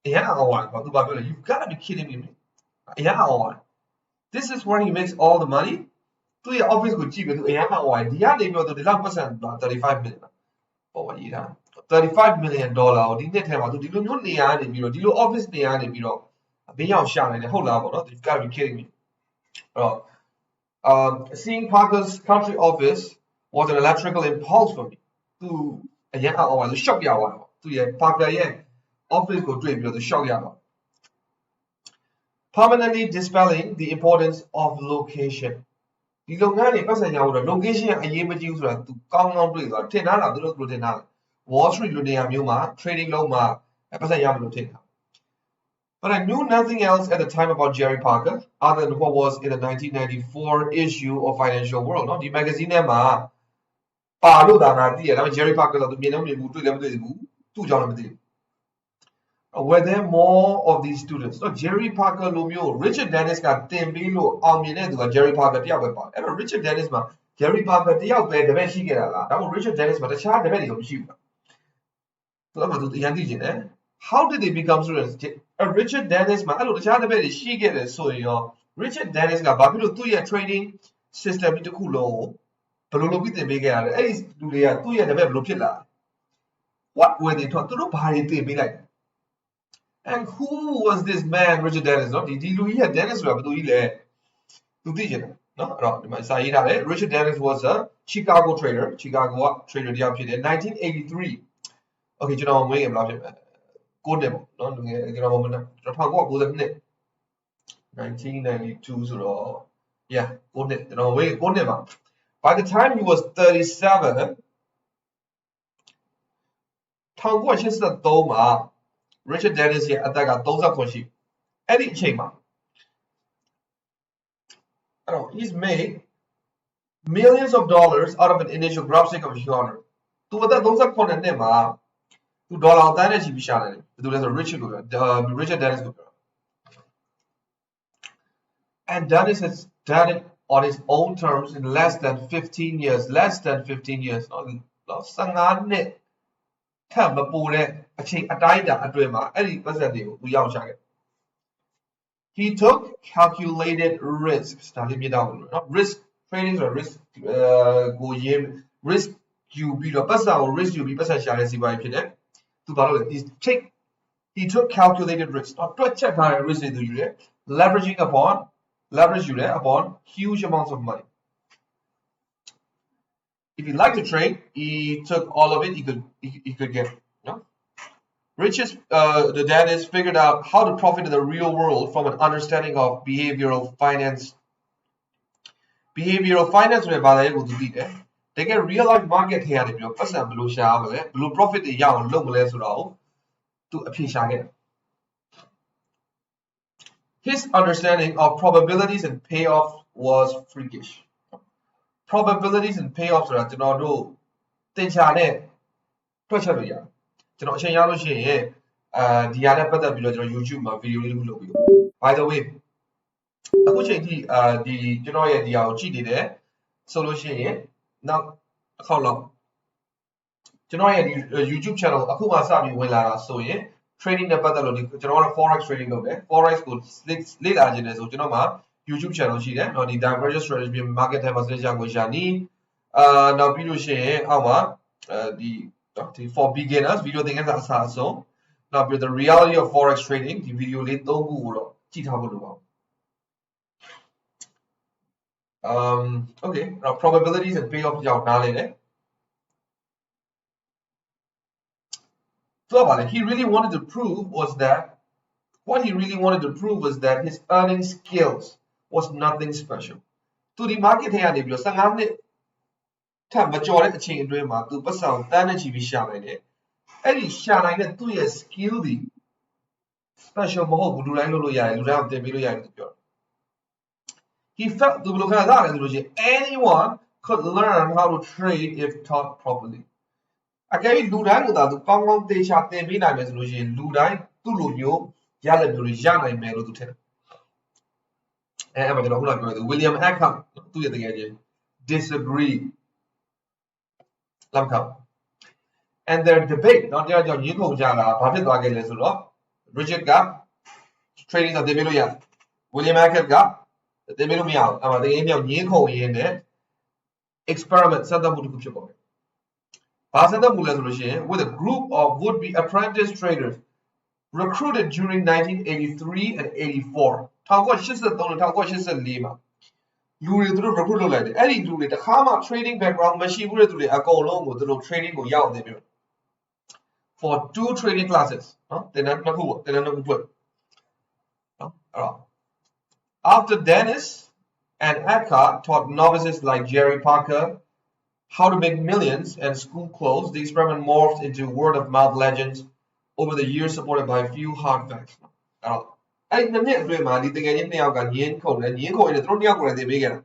အရင်အောင်သွားတယ်သူဘာပြောလဲ you gotta be kidding me အရင်အောင်သွား this is where he makes all the money သူ့ရဲ့ office ကိုကြည့်ပြီးသူအရင်အောင်သွားဒီကနေပြီးတော့သူဒီလောက်ပတ်စံ35 million ပေါ်ပါရေးတာ$35 million ကိုဒီနှစ်ထဲမှာသူဒီလိုမျိုးနေရာနေပြီးတော့ဒီလို office နေရာနေပြီးတော့ဘေးရောက်ရှာနေတယ်ဟုတ်လားပေါ့နော် you gotta be kidding me အဲ့တော့ Seeing Parker's country office was an electrical impulse for me. To again, the shock yawa. To Parker office go to the shock yawa. Permanently dispelling the importance of location. The location a year but use to count on to the 10 hours of the 10 hours. Wall Street Ludea trading low ma, a person yam But I knew nothing else at the time about Jerry Parker other than what was in the 1994 issue of Financial World. No, the magazine ma Palu Dana, Jerry Parker of the minimum were there more of these students? No, Jerry Parker Lumio, Richard Dennis got Tembilo, Almine, Jerry Parker Tiago. And Richard Dennis ma, Jerry Parker Tiago, the best she get a lot. That was Richard Dennis, but the child the very cheap. How did they become students? Richard Dennis, ma, the child the very she get it. So Richard Dennis got Babylon 2 year training system into Kulo, Palolo the big area. Ace do they are 2 year develop. What were they taught to do? Party be like? And who was this man, Richard Dennis? No, did Louis Dennis no, Richard Dennis was a Chicago trader in 1983. Okay, you know, I'm waiting about him. Good name, no, you know, 1992, so yeah, good name, you know, wait, good name. By the time he was 37, Tango is the Doma. Richard Dennis here at that Doza Eddie Chema. He's made millions of dollars out of an initial graphic of honor. To what those are called a name, $2 damage Bishana. To the Richard Dennis. And Dennis has done it on his own terms in less than 15 years. Less than 15 years. He took calculated risks. Not risk trading or risk risk you be the person or risk you be person he took calculated risks. Not to check how risk leveraging upon huge amounts of money. If he liked to trade, he took all of it he could get. Richard the Dennis figured out how to profit in the real world from an understanding of behavioral finance. Behavioral finance is about they get real life market here blue profit to appreciate. His understanding of probabilities and payoffs was freakish. Probabilities and payoffs are YouTube video. By the way, solution now YouTube channel trading the forex trading forex YouTube channel the divergent strategy market now for beginners video now the reality of forex trading the video okay now probabilities and payoff so what he really wanted to prove was that his earning skills was nothing special. To the market here, majority chain doing my to sound energy be shining. Any shining to your skill special moho do I know he felt to look at that anyone could learn how to trade if taught properly. I gave Ludai without the common day shot they mean I was Ludai to Ludio, Yalla Melo to tell. And William Hackham to the disagree. And their debate, not their Jana, Richard Gap, trading of the Miluya, William Hackett Gap, the Milumia, the end of Yinko in there, experiment Santa Mutukuchabo. With a group of would-be apprentice traders recruited during 1983 and 84. လူတွေသူတို့ recruit လုပ်လိုက်တယ်အဲ့ဒီလူတွေတခါမှ trading background မရှိဘူးတဲ့သူတွေအကုန်လုံးကိုသူတို့ training ကိုရောက်နေပြီ for 2 trading classes နော်သင်တန်းနှစ်ခုပေါ့သင်တန်းနှစ်ခုဖွင့်နော်အဲ့တော့ after Dennis and Adka taught novices like Jerry Parker how to make millions and school clothes, the experiment morphed into word-of-mouth legends over the years, supported by a few hard facts. အဲ့ဒီနှစ်အတွင်းမှာဒီတကယ်ချင်းနှစ်ယောက်ကညင်းခုန်တယ်ညင်းခုန်နေတယ်သူတို့နှစ်ယောက်ကိုလည်းသင်ပေးခဲ့တာ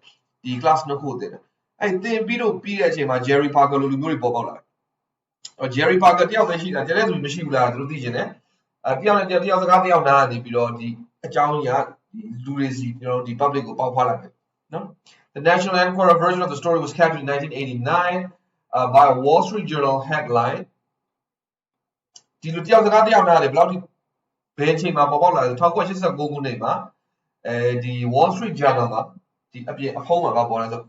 ဒီ class နှစ်ခုကိုသင်တယ်အဲ့သင်ပြီးတော့ပြီးတဲ့အချိန်မှာ Jerry Parker လိုလူမျိုးတွေပေါ်ပေါက်လာတယ်။ Jerry Parker တယောက်ပဲရှိတာကျန်တဲ့သူမရှိဘူးလားသူတို့သိချင်တယ်။တယောက်နဲ့တယောက်စကားတယောက်နားနေပြီးတော့ဒီအကြောင်းကြီးကလူတွေစီကျွန်တော်ဒီ public ကိုပေါက်ဖွာလာတယ်နော်။ The National Enquirer version of the story was captured in 1989 by a Wall Street Journal headline. ဒီလူတယောက်စကားတယောက်နားနေဘယ်လောက်ဒီဘယ်အချိန်မှာပေါ်ပေါက်လာလဲ1989ခုနှစ်မှာဒီ Wall Street Journal မှာဒီအပြင်အဖုံးမှာပေါ်လာဆို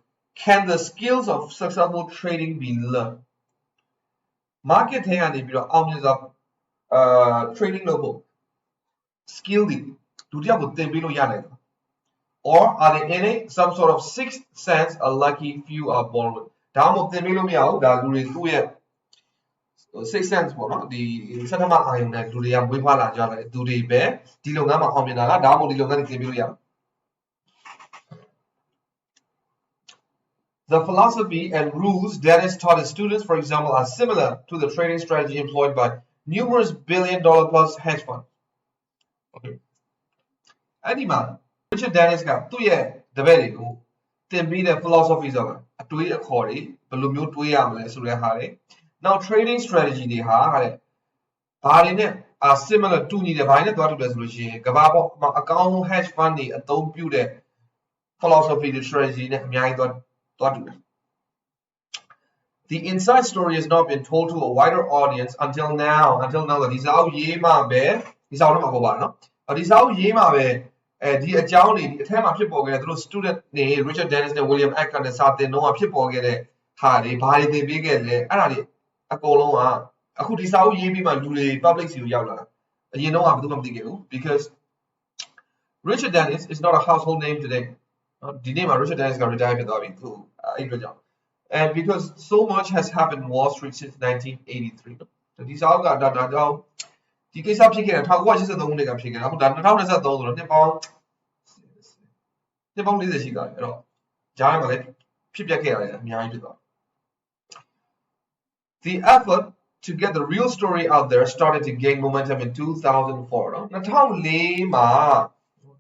Can the skills of successful trading be learned? Market ထဲကနေပြီးတော့အောင်မြင်စွာtrading လုပ်ဖို့ skill တွေလူတယောက်ကိုသင်ပေးလို့ရနိုင်တယ် or are they in it some sort of sixth sense a lucky few are born with ဒါမှမဟုတ်သင်ပေးလို့မရဘူးဒါလူတွေသူ့ရဲ့ sixth sense ပေါ့နော်ဒီစက်ထမအာယုံနဲ့လူတွေကမွေးဖွားလာကြတယ်သူတွေပဲဒီလုပ်ငန်းမှာအောင်မြင်တာကဒါမှမဟုတ်ဒီလုပ်ငန်းတွေသင်ပေးလို့ရတယ် The philosophy and rules Dennis taught his students, for example, are similar to the trading strategy employed by numerous billion-dollar plus hedge funds. Okay. Anima, Richard Dennis got two years the very good. Then be the philosophies of a 2 year corey, Balumio 2 years. Now, trading strategy they have are similar to the Vina resolution. Gababo, account hedge fund, a don't build a philosophy, the strategy, the inside story has not been told to a wider audience until now. That is how Yema Bear is out of Mabano. But is how Yema Bear, the Ajani, the time of people get through student Richard Dennis and William Eckert and Sate, no people get a hardy, body they big and a colon. I could is how Yemi my public Yala. You know, I'm doing because Richard Dennis is not a household name today. The name of Richard Dennis got retired with and because so much has happened in Wall Street since 1983. So these all got down. The case of chicken and how much is the only chicken? I'm done. How does that those the bomb is a at all. Giant the effort to get the real story out there started to gain momentum in 2004. Now, how lame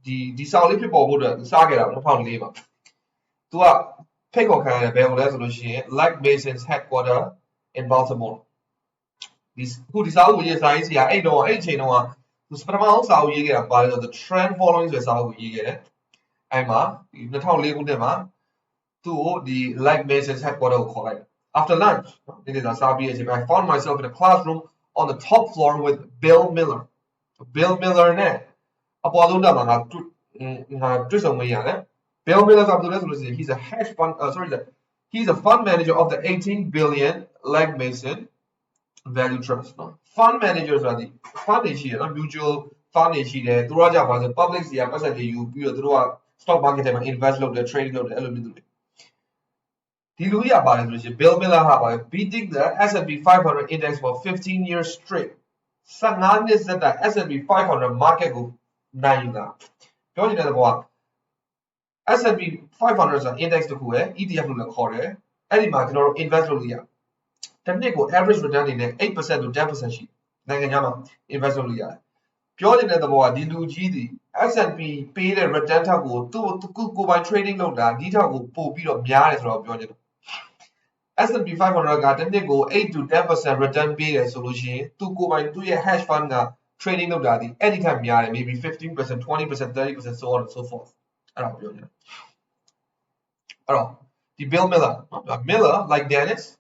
the Saudi people would saga out how lame to a Pego kind of resolution like Mason's headquarters in Baltimore. This who is out with his eyes here, I know, who spent amounts out you get by the trend following the South you get it. I'm the town label them to the like Mason's headquarters collect. After lunch, I found myself in a classroom on the top floor with Bill Miller. Bill Miller net. Bill Miller he's a hedge fund he's a fund manager of the 18 billion Legg Mason Value Trust. Fund managers are the fund issue, mutual fund issue there. The public you stock market and invest load the trading load the element. Bill Miller beating the S&P 500 index for 15 years straight. Sangan is that the S&P 500 market go 9 now. S&P 500 is an index to ETF to the quarter. Any market or invest load. Technical average return in 8% to 10% sheet. Nanganyama invest load. Purely the board, the S&P paid a return to go by trading load. Detail will pull bit of Yaris or Bjorn. S&P 500 got a go 8 to 10% return paid solution to go by 2 year hash fund trading load. Anytime Yari, maybe 15%, 20%, 30%, so on and so forth. The Bill Miller, like Dennis,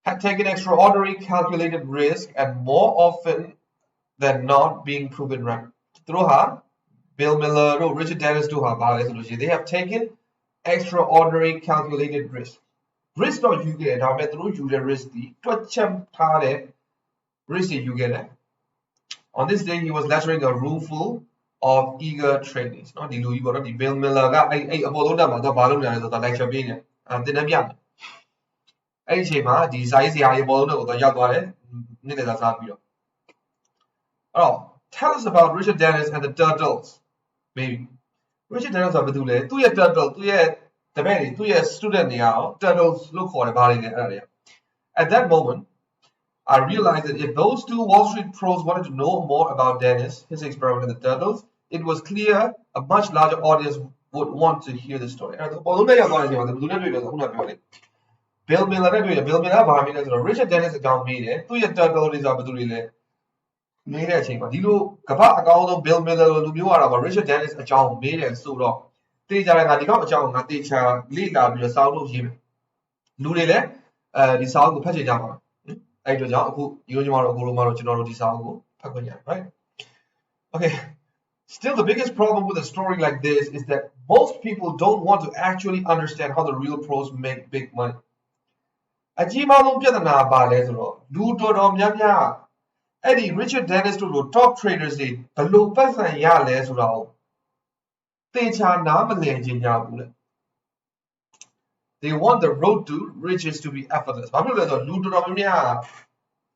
had taken extraordinary calculated risk and more often than not being proven right. Through her, Bill Miller, Richard Dennis, they have taken extraordinary calculated risk. Risk not you get, I bet through you the risk, risk you get it. On this day, he was lecturing a room full of eager trainees เนาะဒီလူကြီးပေါ့နော်ဒီ Bill Miller ကအဲ့အပေါ်ဆုံးတက်မှာသူကဘာလုပ်နေလဲဆိုတော့ lecture ပေးနေတင်တန်းပြတယ်အဲ့ဒီအချိန်မှာဒီစာရေးဆရာကြီးအပေါ်ဆုံးတက်ကိုသူရောက်သွားတယ်နေ့လည်စာစားပြီးတော့အဲ့တော့ tell us about Richard Dennis and the Turtles maybe Richard Dennis ဆိုတာဘာတူလဲသူ့ရဲ့ turtle သူ့ရဲ့တပည့်တွေသူ့ရဲ့ student တွေရော turtles လို့ခေါ်တယ်ဘာတွေလဲအဲ့ဒါတွေ At that moment I realized that if those two Wall Street pros wanted to know more about Dennis, his experiment in the turtles, it was clear a much larger audience would want to hear the story. Bill Miller Bill Miller ဘာမင်းလဲဆိုတော့ Richard Dennis အကြောင်းမေးတယ်သူ့ရဲ့ turtle တွေဆိုတာဘာတူလဲမေးတဲ့အချိန်မှာဒီလိုကမ္ဘာအကောင်းဆုံး Bill Miller လူမျိုးကတော့ Richard Dennis အကြောင်းမေးတယ်ဆိုတော့တေချာတယ်ငါဒီကောင်အကြောင်းငါတေချာလေ့လာပြီးတော့စောင်းလို့ရေးမယ်လူတွေလည်းဒီစောင်းကိုဖတ်ချင်ကြပါအဲ့တို့ကြောင့်အခုဒီလိုညီမတို့အကိုလိုမှတော့ကျွန်တော်တို့ဒီစောင်းကိုဖတ်ခွင့်ရတယ် right okay still the biggest problem with a story like this is that most people don't want to actually understand how the real pros make big money အကြီးမားဆုံးပြဿနာပါလဲဆိုတော့လူတော်များများအဲ့ဒီ Richard Dennis တို့လို top traders တွေဘယ်လိုပတ်စံရလဲဆိုတာကိုသေချာနားမလည်ခြင်းကြဘူးလေ they want the road to riches to be effortless ဘာဖြစ်လို့လဲဆိုတော့လူတော်များများ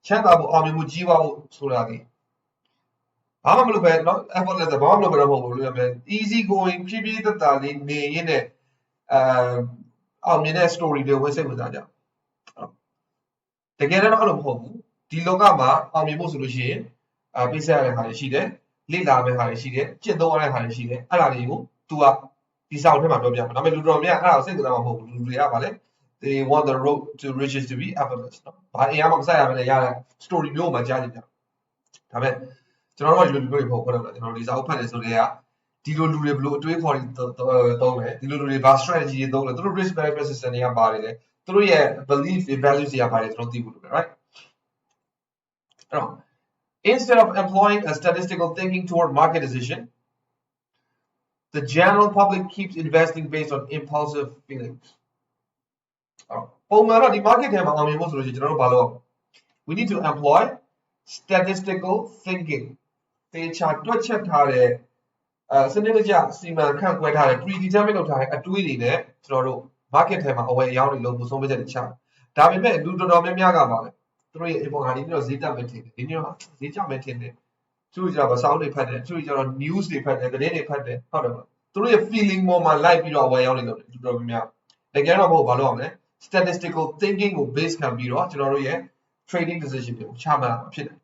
ချမ်းသာဖို့အောင်မြင်မှုကြီးပွားဖို့ဆိုတာလေဘာမှမလုပ်ပဲเนาะ effortless ဘာမှမလုပ်ပဲတော့မဟုတ်ဘူးလို့ရမယ် easy going ဖြည်းဖြည်းသက်သာလေးနေရင်းနဲ့အောင်မြင်တဲ့ story တွေဝယ်စိတ်ဝင်စားကြတကယ်တော့အဲ့လိုမဟုတ်ဘူးဒီလောကမှာအောင်မြင်ဖို့ဆိုလို့ရှိရင်ပေးဆက်ရတဲ့ဟာတွေရှိတယ်လေ့လာမယ့်ဟာတွေရှိတယ်ကျင့်သုံးရတဲ့ဟာတွေရှိတယ်အဲ့ဒါတွေကို तू ကဒီစာအုပ်ထဲမှာပြောပြမှာဒါပေမဲ့လူတော်များအဲ့ဒါကိုစိတ်ကူးတာမဟုတ်ဘူးလူတွေကဗာလဲ they want the road to riches to be effortless เนาะဘာအရာမှမဆက်ရဘဲနဲ့ရတဲ့ story မျိုးမှကြားကြည့်ကြဒါပေမဲ့ကျွန်တော်တို့ကဒီလိုမျိုးတွေမဟုတ်ဘူးကျွန်တော်တို့ဒီစာအုပ်ဖတ်တယ်ဆိုတော့ဒီလိုလူတွေဘယ်လိုအတွေးခေါ်တွေသုံးလဲဒီလိုလူတွေဘာ strategy တွေသုံးလဲသူတို့ risk management system တွေကပါတယ်လေသူတို့ရဲ့ belief values တွေကပါတယ်ကျွန်တော်သိဖို့လိုတယ် right instead of employing a statistical thinking toward market decision the general public keeps investing based on impulsive feelings ပုံမှန်တော့ဒီ market ထဲမှာအောင်မြင်ဖို့ဆိုလို့ရှိရင်ကျွန်တော်တို့ဘာလုပ်အောင် we need to employ statistical thinking သေချာတွက်ချက်ထားတဲ့စနစ်တကျစီမံခန့်ခွဲထားတဲ့ predetermined လုပ်ထားတဲ့အတွေးတွေနဲ့ကျွန်တော်တို့ market ထဲမှာအဝယ်အရောင်းတွေလုပ်ဖို့ဆုံးဖြတ်ချက်တွေချဒါပေမဲ့လူတော်များများကပါလေသူတို့ရဲ့ import ဟာဒီနေ့တော့ဈေးတက်မယ်ထင်တယ်ဒီနေ့တော့ဈေးကျမယ်ထင်တယ်သူတို့ကျတော့စောင်းတွေဖတ်တယ်သူတို့ကျတော့ news တွေဖတ်တယ်သတင်းတွေဖတ်တယ်ဟုတ်တယ်မလားသူတို့ရဲ့ feeling ပေါ်မှာ like ပြီးတော့အဝယ်ရောင်းနေလို့လူတော်များများတကယ်တော့မဟုတ်ဘာလို့အောင်လဲ statistical thinking ကို base ခံပြီးတော့ကျွန်တော်တို့ရဲ့ trading decision တွေကိုချမှတ်ရမှာဖြစ်တယ်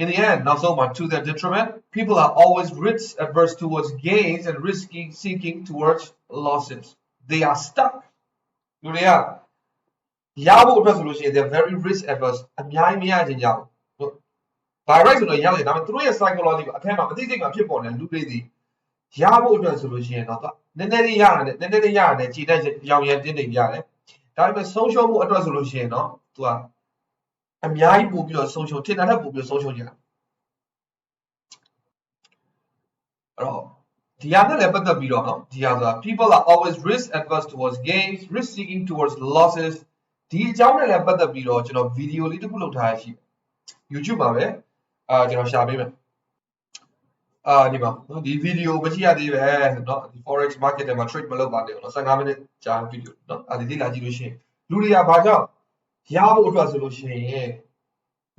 In the end, now so much to their detriment, people are always risk adverse towards gains and seeking towards losses. They are stuck. They're very risk adverse. By right to the yelling, I'm through a psychological attempt. I think I'm people and do the Yabo solution. Nenny yarn, and she does young yet didn't yarn. That is social solution, no? To a myai book your social tin and book your social yarn. The other level of the other people are always risk adverse towards gains, risk seeking towards losses. The genre level of the video little pull out YouTube Shabi the video but here the forex market and trade below video not Luria Baja Yabo solution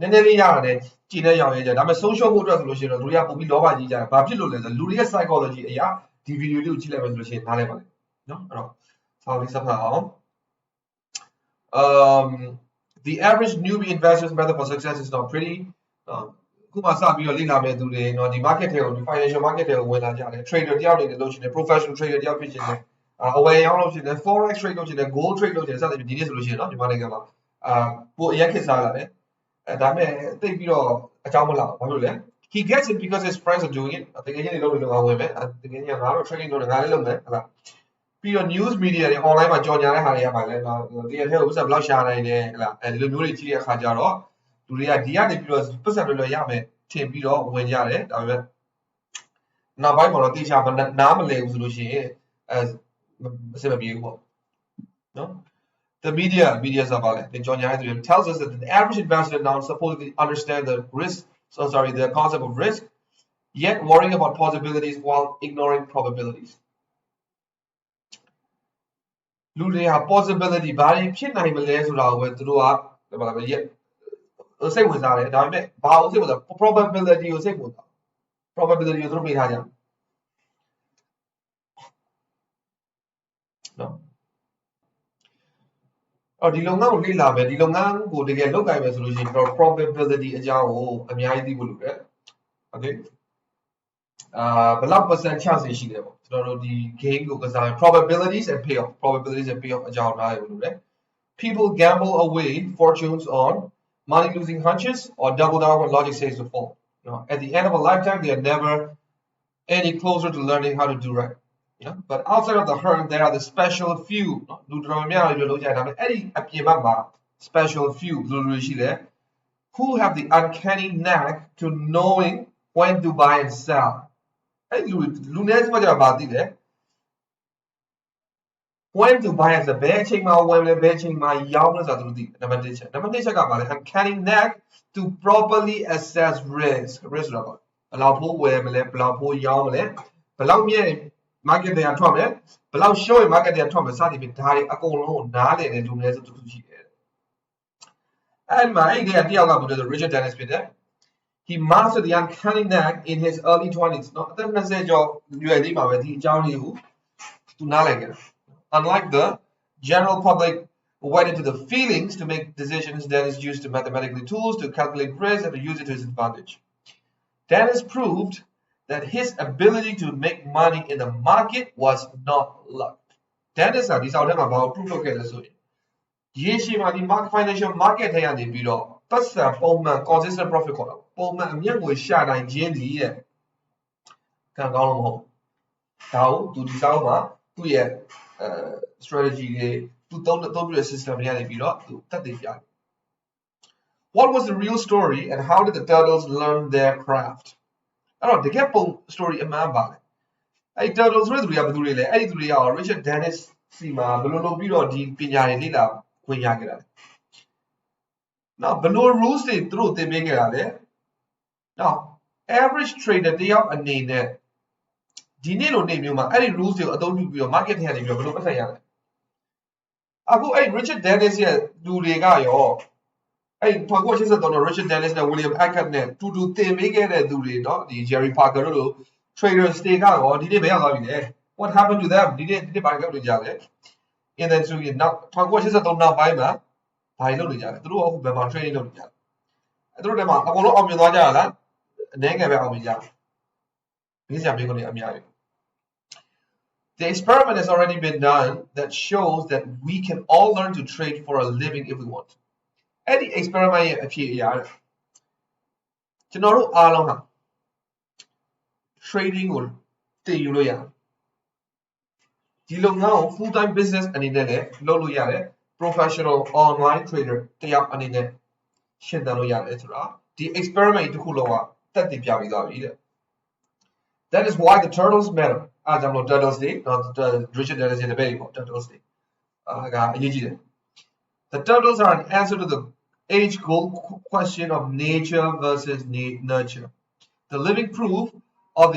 Nenny yarn China young I'm a social motor solution Luria Pubi Lova Babilo the Luria psychology the video solution no somehow the average newbie investor's method for success is not pretty Kuma sabi yo lina me today no the market here the financial market here when la jare trader တယောက်နေလို့ရှိရင် professional trader တယောက်ဖြစ်ရှင်အဝယ်ရောင်းလို့ရှိရင် forex trade လုပ်ရှင် gold trade လုပ်ရှင်စသဖြင့်ဒီနေ့ဆိုလို့ရှိရင်เนาะဒီမှာနိုင်ငံမှာပိုအရက်ခစ်စားလာတယ်ဒါပေမဲ့တိတ်ပြီးတော့အကြောင်းမလားဘာလို့လဲ he gets it because his friends are doing it တကယ်ကြီးနေလို့ငါဝင်မယ်တကယ်ကြီးငါတို့ trading လုပ်တယ်ငါလည်းလုပ်မယ်ဟုတ်လားပြီးတော့ news media တွေ online မှာကြော်ညာတဲ့ဟာတွေကပါလဲဒီအထက်ကိုပတ်စံဘလောက်ရှာနိုင်တယ်ဟုတ်လားဒီလိုမျိုးတွေကြည့်တဲ့အခါကျတော့လူတွေကဒီကနေပြီးတော့ပတ်စံလွယ်လွယ်ရမယ်ထင်ပြီးတော့ဝင်ကြတယ်ဒါပေမဲ့နောက်ပိုင်းမှာတော့တေချာနားမလည်ဘူးဆိုလို့ရှိရင်အဆင်မပြေဘူးပေါ့နော် The media are valid. Tells us that the average investor now supposedly understands the concept of risk, yet worrying about possibilities while ignoring probabilities. လူတွေဟာ possibility ဘာတွေဖြစ်နိုင်မလဲဆိုတာကိုပဲသူတို့ကဘာလဲရက်စိတ်ဝင်စားတယ်ဒါပေမဲ့ဘာကိုစိတ်ဝင်စား probability ကိုစိတ်ဝင်စား probability ကိုသူတို့ပေးထားကြတယ်နော်အော်ဒီလုပ်ငန်းကိုလေ့လာမယ်ဒီလုပ်ငန်းကိုတကယ်လုပ်ကိုင်မယ်ဆိုလို့ရှိရင် probability အကြောင်းကိုအများကြီးသိဖို့လိုတယ် okay ဘယ်လောက် percent chance ရှိတယ်ပေါ့ကျွန်တော်တို့ဒီ game ကိုကစားရင် probabilities and payoff အကြောင်းနားရလို့လေ people gamble away fortunes on money losing hunches or double down when logic says to fall you know at the end of a lifetime they are never any closer to learning how to do right you know but outside of the herd there are the special few လူတော်များများလို့ကြားတာပဲအဲ့ဒီအပြင်ဘက်မှာ special few လူရှိတယ် who have the uncanny knack to knowing when to buy and sell အဲ့လူနည်းစမှကြပါသိတယ် when to buy and sell ဘယ်အချိန်မှာဝယ်လဲဘယ်အချိန်မှာရောင်းလဲဆိုတာသူတို့သိနံပါတ်1ချက်ကပါလေ uncanny knack to properly assess risk ဆိုတာပါဘယ်လောက်ဖိုးဝယ်မလဲဘယ်လောက်ဖိုးရောင်းမလဲဘယ်လောက်မြင့် market တွေထွက်မယ်ဘယ်လောက် short ရင် market တွေထွက်မယ်စသဖြင့်ဒါတွေအကုန်လုံးကိုနားလည်တဲ့လူနည်းစုတစ်ခုရှိတယ်အဲ့မှာအဲ့ဒီတယောက်ကဘယ်လိုလဲ Richard Dennis ဖြစ်တယ် he mastered the uncanny knack in his early 20s เนาะအသက်20ကျော်ရွယ်သေးပါပဲဒီအကြောင်းလေးကိုသူနားလည်ခဲ့တယ် unlike the general public who went into the feelings to make decisions Dennis used the mathematical tools to calculate risk and to use it to his advantage Dennis proved that his ability to make money in the market was not luck Dennis ကဒီစောက်ထဲမှာဘာကို prove လုပ်ခဲ့လဲဆိုရင်ရေရှည်မှာဒီ financial market ထဲကနေပြီးတော့ပတ်စံပုံမှန် consistent profit ခေါ်တာပုံမှန်အမြတ်ငွေရှာနိုင်ခြင်းဒီရဲ့ကံကောင်းလို့မဟုတ်ဒါကိုသူဒီစောက်မှာသူ့ရဲ့strategy တွေသူသုံးပြတဲ့ system တွေကနေပြီးတော့သူတက်တည်ပြတယ် What was the real story and how did the turtles learn their craft အဲ့တော့တကယ်ပုံ story အမှန်ပါလေအဲ့ turtles ဆိုတဲ့သူတွေကဘယ်သူတွေလဲအဲ့ဒီသူတွေက Richard Dennis စီမှာဘယ်လိုလုပ်ပြီးတော့ဒီပညာတွေလေ့လာခွင့်ရခဲ့တာလဲနောက်ဘယ်လို rules တွေသူတို့သင်ပေးခဲ့တာလဲနောက် average trader တယောက်အနေနဲ့ဒီနေ့လိုနေ့မျိုးမှာအဲ့ဒီ rules တွေကိုအသုံးပြုပြီးတော့ market ထဲကနေပြီးတော့ဘယ်လိုပတ်သက်ရလဲအခုအဲ့ Richard Dennis ရဲ့လူတွေကရောအဲ့1983တော့ Richard Dennis နဲ့ William Hackett နဲ့တူတူသင်ပေးခဲ့တဲ့သူတွေเนาะဒီ Jerry Parker တို့လို traders တွေကရောဒီနေ့မရောက်သွားပြီလေ What happened to them ဒီနေ့ဘာလုပ်နေကြလဲ and then so နောက်1983နောက်ပိုင်းမှာဘာလုပ်နေကြလဲသူတို့အခုဘယ်မှာ training လုပ်နေကြလဲသူတို့တည်းမှာအကုန်လုံးအောင်မြင်သွားကြလားအနေငယ်ပဲအောင်မြင်ကြတယ်ဒီစရာမျိုးကနေအများကြီး The experiment has already been done that shows that we can all learn to trade for a living if we want. အဲ့ဒီ experiment ရဲ့အဖြစ်အရာကျွန်တော်တို့အားလုံးဟာ trading ကိုသင်ယူလို့ရတယ်ဒီလုပ်ငန်းကို full time business အနေနဲ့လည်းလုပ်လို့ရတယ် professional online trader တယောက်အနေနဲ့ရှင်းသင်လို့ရတယ်ဆိုတာဒီ experiment တစ်ခုလုံးကတက်တည်ပြပြီးသွားပြီတဲ့ That is why the turtles matter အားကြောင့်လို့ turtles တွေ Richard Dennis ရဲ့ debate ပေါ့ turtles တွေကအရေးကြီးတယ် The turtles are an answer to the age-old question of nature versus nurture. The living proof of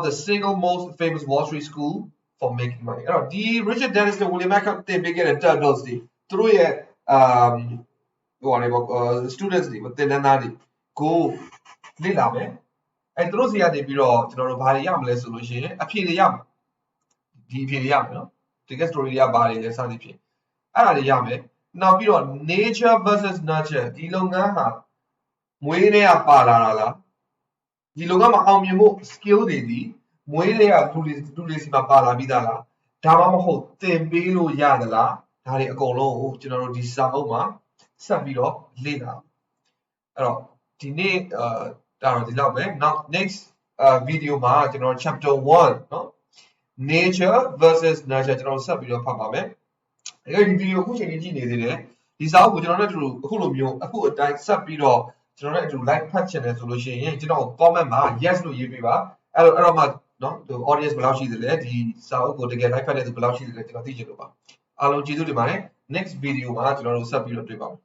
the single most famous Wall Street school for making money. အဲ့တော့ဒီ Richard Dennis နဲ့ William Hackett သင်ပေးခဲ့တဲ့ turtles တွေသူတို့ရဲ့ဟိုอะไรပေါ့ students တွေသင်တန်းသားတွေကိုလေ့လာမယ်အဲ့သူတို့စီကနေပြီးတော့ကျွန်တော်တို့ဘာတွေရမလဲဆိုလို့ရှိရင်အဖြေတွေရမယ်ဒီအဖြေတွေရမယ်နော်ဒီက story တွေကဘာတွေလဲစသဖြင့်အဲ့ဒါတွေရမယ်နောက်ပြီးတော့ nature versus nurture ဒီလုပ်ငန်းဟာမွေးတွေကပါလာတာလားဒီလုပ်ငန်းမှာအောင်မြင်ဖို့ skill တွေဒီမွေးတွေကလူတွေစီမှာပါလာပြီးသားလားဒါမှမဟုတ်သင်ပေးလို့ရသလားဒါတွေအကုန်လုံးကိုကျွန်တော်တို့ဒီစာအုပ်မှာဆက်ပြီးတော့လေ့လာအဲ့တော့ဒီနေ့ဒါတော့ဒီလောက်ပဲနောက် next video မှာကျွန်တော် chapter 1เนาะ nature versus nurture ကျွန်တော်ဆက်ပြီးတော့ဖတ်ပါမယ်အဲ့ဒီ video အခုချိန်ကြီးကြည့်နေသေးတယ်ဒီစာအုပ်ကိုကျွန်တော်တို့အခုလိုမျိုးအခုအတိုင်းဆက်ပြီးတော့ကျွန်တော်တို့အတူ like ဖတ်ချင်တယ်ဆိုလို့ရှိရင်ကျွန်တော် comment မှာ yes လို့ရေးပေးပါအဲ့တော့မှเนาะဒီ audience ဘယ်လောက်ရှိသလဲဒီစာအုပ်ကိုတကယ် like ဖတ်တဲ့သူဘယ်လောက်ရှိသလဲကျွန်တော်သိချင်လို့ပါအားလုံးကျေးဇူးတင်ပါတယ် next video မှာကျွန်တော်တို့ဆက်ပြီးတော့တွေ့ပါမယ်